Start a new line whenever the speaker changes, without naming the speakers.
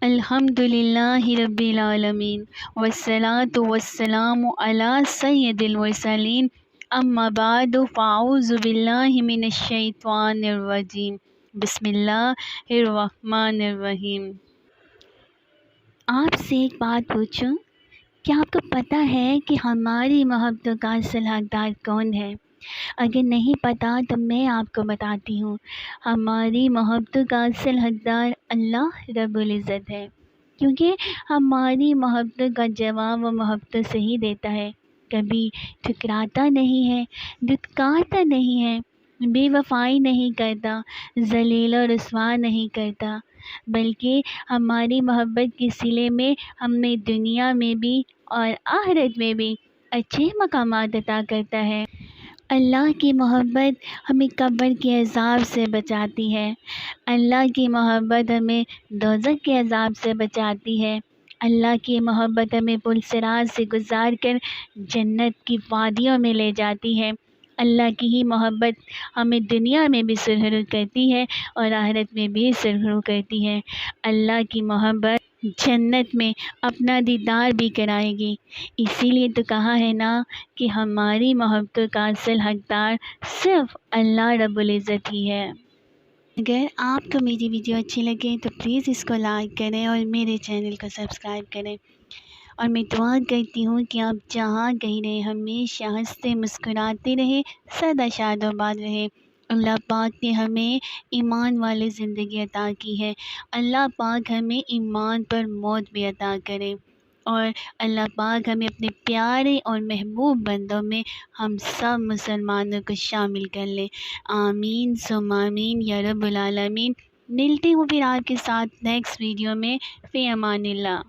الحمدللہ رب العالمین والصلاة والسلام علی سید المرسلین اما بعد فاعوذ باللہ من الشیطان الرجیم بسم اللہ الرحمن الرحیم۔ آپ سے ایک بات پوچھوں، کیا آپ کو پتہ ہے کہ ہماری محبتوں کا اصل حقدار کون ہے؟ اگر نہیں پتہ تو میں آپ کو بتاتی ہوں۔ ہماری محبتوں کا اصل حقدار اللہ رب العزت ہے، کیونکہ ہماری محبتوں کا جواب وہ محبتوں سے ہی دیتا ہے۔ کبھی ٹھکراتا نہیں ہے، دھتکارتا نہیں ہے، بے وفائی نہیں کرتا، ذلیل و رسوا نہیں کرتا، بلکہ ہماری محبت کے صلے میں ہمیں دنیا میں بھی اور آخرت میں بھی اچھے مقامات عطا کرتا ہے۔ اللہ کی محبت ہمیں قبر کے عذاب سے بچاتی ہے، اللہ کی محبت ہمیں دوزخ کے عذاب سے بچاتی ہے، اللہ کی محبت ہمیں پل صراط سے گزار کر جنت کی وادیوں میں لے جاتی ہے، اللہ کی ہی محبت ہمیں دنیا میں بھی سرخرو کرتی ہے اور آخرت میں بھی سرخرو کرتی ہے۔ اللہ کی محبت جنت میں اپنا دیدار بھی کرائے گی، اسی لیے تو کہا ہے نا کہ ہماری محبتوں کا اصل حقدار صرف اللہ رب العزت ہی ہے۔ اگر آپ کو میری ویڈیو اچھی لگے تو پلیز اس کو لائک کریں اور میرے چینل کو سبسکرائب کریں، اور میں دعا کرتی ہوں کہ آپ جہاں کہیں رہیں ہمیشہ ہنستے مسکراتے رہیں، سدا شاد و آباد رہیں۔ اللہ پاک نے ہمیں ایمان والی زندگی عطا کی ہے، اللہ پاک ہمیں ایمان پر موت بھی عطا کرے، اور اللہ پاک ہمیں اپنے پیارے اور محبوب بندوں میں ہم سب مسلمانوں کو شامل کر لے۔ آمین ثم آمین یا رب العالمین۔ ملتی ہوں پھر آپ کے ساتھ نیکسٹ ویڈیو میں۔ فی امان اللہ۔